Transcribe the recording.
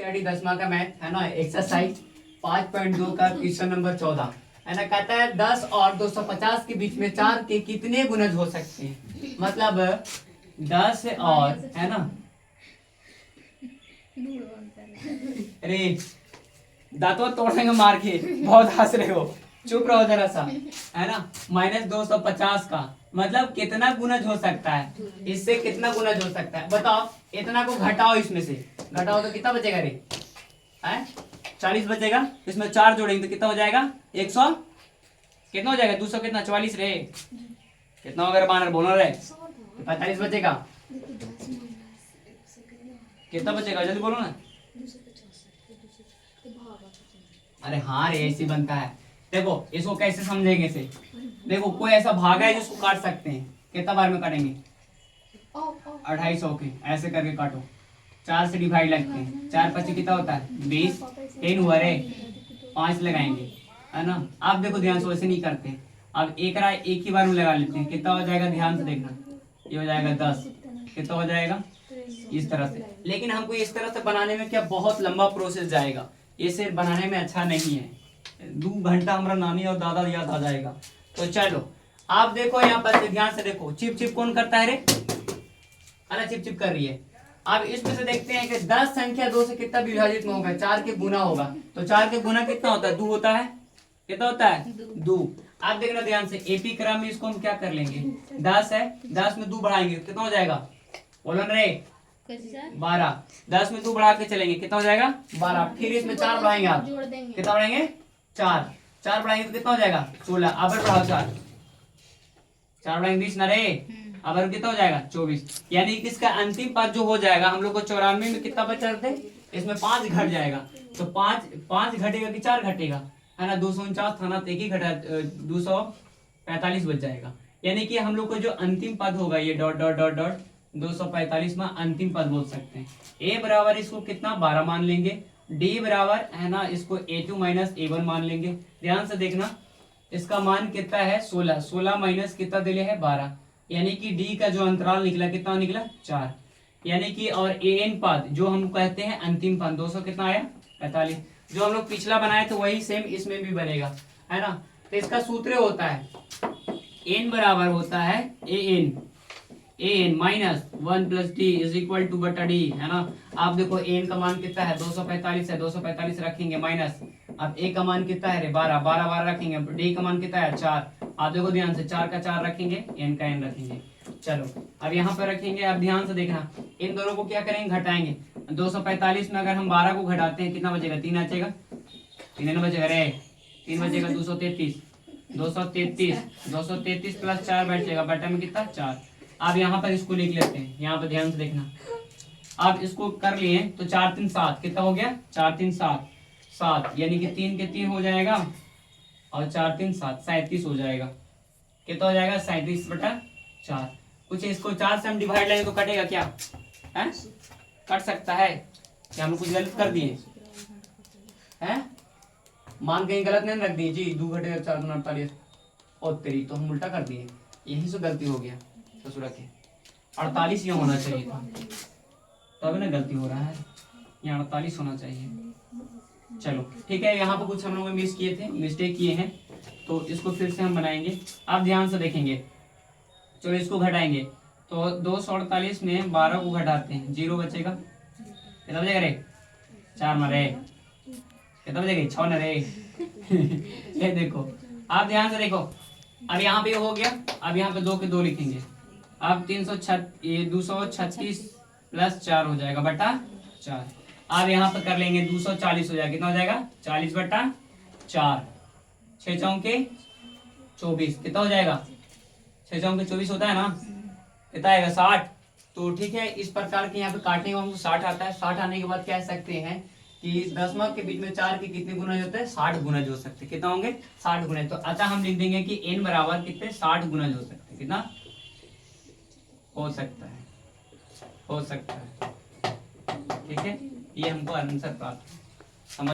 NCERT 10वां का math है ना, एक्सरसाइज 5.2 का क्वेश्चन नंबर 14 है ना। कहता है 10 और 250 के बीच में 4 के कितने गुणज हो सकते हैं। मतलब 10 और है ना, अरे दांतों तोड़ देंगे मार के, बहुत हंस रहे हो, चुप रहो जरा सा, है ना। -250 का मतलब कितना गुणज हो सकता है, इससे कितना गुणज हो सकता है बताओ। इतना को घटाओ, इसमें से घटाओ तो कितना बचेगा रे, है 40 बचेगा। इसमें 4 जोड़ेंगे तो कितना हो जाएगा 100, कितना हो जाएगा 200 कितना 44 रहे, कितना अगर बानर बोलो रे 45 बचेगा, कितना बचेगा जल्दी बोलो ना। अरे हाँ रे ऐसे बनता है। देखो इसको कैसे समझेंगे इसे, देखो कोई ऐसा भागा है जिसको काट सकते हैं, कितना बार में काटेंगे 250 के ऐसे करके काटो, 4 से डिवाइड लगते हैं, 4 5 कितना होता है 20, 10 हुआ रे, 5 लगाएंगे है ना। आप देखो ध्यान से वैसे नहीं करते, अब एक ही बार में लगा लेते हैं, कितना हो जाएगा ध्यान से देखना, ये हो जाएगा 10, कितना हो जाएगा इस तरह से। लेकिन हमको इस तरह से बनाने में क्या बहुत लंबा प्रोसेस जाएगा, ये सिर्फ बनाने में अच्छा नहीं है, 2 घंटा हमारा नानी और दादा याद आ जाएगा। तो चलो आप देखो यहाँ पर ध्यान से देखो, चिप चिप कौन करता है रे, अरे चिप चिप कर रही है। अब इसमें से देखते हैं कि 10 संख्या 2 से कितना विभाजित में होगा, 4 के गुना होगा, तो 4 के गुना कितना होता है 2 होता है, कितना होता है 2। आप देखना ध्यान से, एपी क्रम में इसको हम क्या कर लेंगे, 10 है, 10 में 2 बढ़ाएंगे कितना हो जाएगा, बोलो रे 12, 10 में 2 बढ़ा के चलेंगे कितना हो जाएगा 12, फिर इसमें 4 बढ़ाएंगे, आप कितना बढ़ाएंगे 4 बढ़ाएंगे तो कितना हो जाएगा 16, अब बढ़ाओ 4 बढ़ाएंगे 20 ना रे, अब कितना हो जाएगा 24। यानी कि इसका अंतिम पद जो हो जाएगा, हम लोग को 94 में कितना बचा थे, इसमें 5 घट जाएगा, तो 5 घटेगा कि 4 घटेगा, है ना। 249 था ना, तो एक ही घटा 245 बच जाएगा। यानी कि हम लोग को जो अंतिम पद होगा ये डॉट डॉट डॉट डॉट 245 में अंतिम पद बोल सकते हैं। ए बराबर इसको कितना 12 मान लेंगे, डी बराबर है ना इसको a2 माइनस a1 मान लेंगे। ध्यान से देखना इसका मान कितना है 16, 16 माइनस कितना दिले है 12, यानी कि डी का जो अंतराल निकला कितना निकला 4, यानी कि और an पद जो हम कहते हैं अंतिम पद 200 कितना आया 45, जो हम लोग पिछला बनाए थे वही सेम इसमें भी बनेगा, है ना। तो इसका सूत्र होता है n बराबर होता है an minus 1 plus D is equal to बटा डी, है ना। आप देखो n का मान कितना है 245 है, 245 रखेंगे माइनस, अब a का मान कितना है रे 12, 12 12 रखेंगे, d का मान कितना है 4, आप देखो ध्यान से 4 का 4 रखेंगे, n का n रखेंगे। चलो अब यहाँ पर रखेंगे, अब ध्यान से देखना इन दोनों को क्या करेंगे घटाएंगे, 245 में अगर हम 12 को घटाते हैं कितना बचेगा 3 बचेगा, 3 बचेगा रे 3 बचेगा 233, 233 प्लस 4 बचेगा, बटा में कितना 4। अब यहाँ पर इसको लिख लेते हैं, यहाँ पर ध्यान से देखना, आप इसको कर लिए तो 4 3 7 कितना हो गया 4 3 7 7, यानी कि 3 के 3 हो जाएगा और 4 3 7 37 हो जाएगा, कितना हो जाएगा 37 बटा 4। कुछ इसको 4 से हम डिवाइड लेंगे तो कटेगा क्या है, कट सकता है क्या, हम कुछ गलत कर दिए हैं, मान कहीं गलत नहीं रख दिए जी, 2 घटेगा 4 दूना 48 और तेरी, तो हम उल्टा कर दिए, यही से गलती हो गया ससुरा के, 48 यहाँ होना चाहिए था, तब ना गलती हो रहा है, यहाँ 48 होना चाहिए। चलो ठीक है, यहाँ पर कुछ हम लोग मिस किए थे, मिस्टेक किए हैं, तो इसको फिर से हम बनाएंगे। आप ध्यान से देखेंगे, चलो इसको घटाएंगे तो 248 में 12 को घटाते हैं 0 बचेगा, कितना बचेगा रे 4 में रे, कितना बचेगा 6 न रे ये देखो आप ध्यान से देखो, अब यहाँ पे हो गया, अब यहाँ पे 2 के 2 लिखेंगे, अब 236 प्लस 4 हो जाएगा बटा 4। अब यहाँ पर कर लेंगे 240 हो जाएगा, कितना हो जाएगा 40 बटा 4, 6 चौके 24, कितना हो जाएगा 6 चौके 24 होता है ना, कितना आएगा 60। तो ठीक है, इस प्रकार के यहाँ पे काटने का हमको 60 आता है। 60 आने के बाद कह सकते हैं कि 10वां के बीच में 4 के कितने गुना होते हैं 60 गुना हो सकते हैं, कितना होंगे 60 गुना। तो अतः हम लिख देंगे कि n बराबर कितने 60 गुना हो सकते हैं, कितना हो सकता है, हो सकता है, ठीक है, ये हमको आंसर प्राप्त समझ